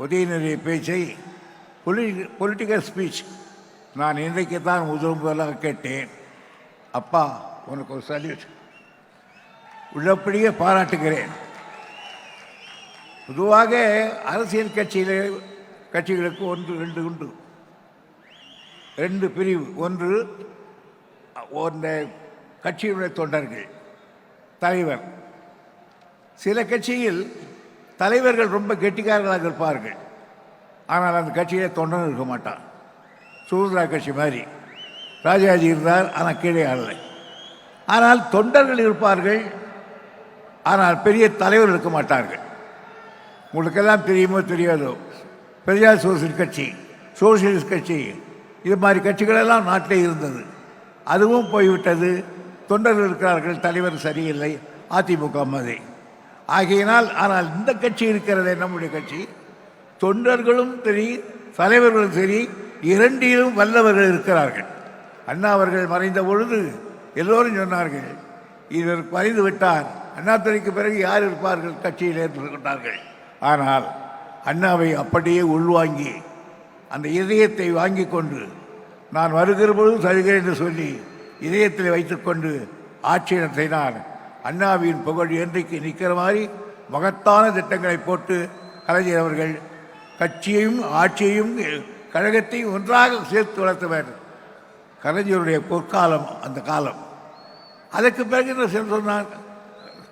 உதயநிதி பேச்சை political speech நான் இன்றைக்கு தான் முதலாக கேட்டேன். அப்பா, உனக்கு ஒரு சல்யூட், உள்ளபடியே பாராட்டுகிறேன். பொதுவாக அரசியல் கட்சிகளுக்கு ரெண்டு உண்டு, ரெண்டு பிரிவு. ஒன்று கட்சியுடைய தொண்டர்கள், தலைவர். சில கட்சியில் தலைவர்கள் ரொம்ப கெட்டிக்காரர்களாக இருப்பார்கள், ஆனால் அந்த கட்சியிலே தொண்டன் இருக்க மாட்டான். சுதந்திரா கட்சி மாதிரி ராஜாஜி இருந்தார், ஆனால் கீழே ஆளலை. ஆனால் தொண்டர்கள் இருப்பார்கள், ஆனால் பெரிய தலைவர் இருக்க மாட்டார்கள். உங்களுக்கெல்லாம் தெரியுமோ தெரியாதோ, பிரஜா சோசியலிஸ்ட் கட்சி இது மாதிரி கட்சிகளெல்லாம் நாட்டில் இருந்தது. அதுவும் போய்விட்டது. தொண்டர்கள் இருக்கிறார்கள், தலைவர் சரியில்லை, அதிமுக மாதிரி. ஆகையினால் ஆனால் இந்த கட்சி இருக்கிறதே, நம்முடைய கட்சி, தொண்டர்களும் சரி தலைவர்களும் சரி இரண்டிலும் வல்லவர்கள் இருக்கிறார்கள். அண்ணா அவர்கள் மறைந்த பொழுது எல்லோரும் சொன்னார்கள், இவர் மறைந்து விட்டார், அண்ணாதுரைக்கு பிறகு யார் இருப்பார்கள் கட்சியில் ஏற்பட்டுக்கொண்டார்கள். ஆனால் அண்ணாவை அப்படியே உள்வாங்கி அந்த இதயத்தை வாங்கி கொண்டு நான் வருகிற பொழுது தருகிறேன் என்று சொல்லி இதயத்தில் வைத்துக்கொண்டு ஆட்சி நடத்தினார். அண்ணாவின் புகழ் என்றைக்கு நிற்கிற மாதிரி மகத்தான திட்டங்களை போட்டு கலைஞர் அவர்கள் கட்சியையும் ஆட்சியையும் கழகத்தையும் ஒன்றாக சேர்த்து வளர்த்தவர். கலைஞருடைய பொற்காலம் அந்த காலம். அதற்கு பிறகு என்ன சொன்னார்,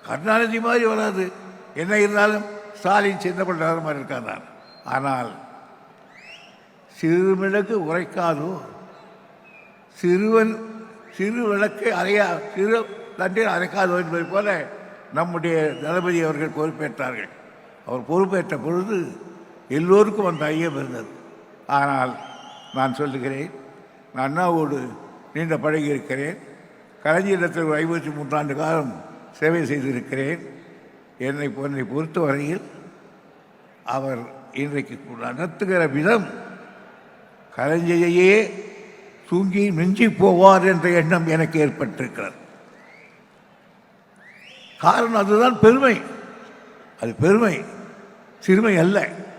கருணாநிதி மாதிரி வராது, என்ன இருந்தாலும் ஸ்டாலின் சின்ன பிள்ளை மாதிரி இருக்கார். ஆனால் சிறுமிளகு உரைக்காதோ, சிறு விளக்கு சிறு தண்ணீர் அரைக்காதோ என்பதை போல நம்முடைய தளபதி அவர்கள் பொறுப்பேற்றார்கள். அவர் பொறுப்பேற்ற பொழுது எல்லோருக்கும் அந்த ஐயம் இருந்தது. ஆனால் நான் சொல்லுகிறேன், நான் அண்ணாவோடு நீண்ட பழகி இருக்கிறேன். கலைஞரிடத்தில் 53 ஆண்டு காலம் சேவை செய்திருக்கிறேன். என்னை பொறுத்தவரையில் அவர் இன்றைக்கு நடத்துகிற விதம் கலைஞரையே தூங்கி மிஞ்சி போவார் என்ற எண்ணம் எனக்கு ஏற்பட்டிருக்கிறது. காரணம் அதுதான் பெருமை. அது பெருமை, சிறுமை அல்ல.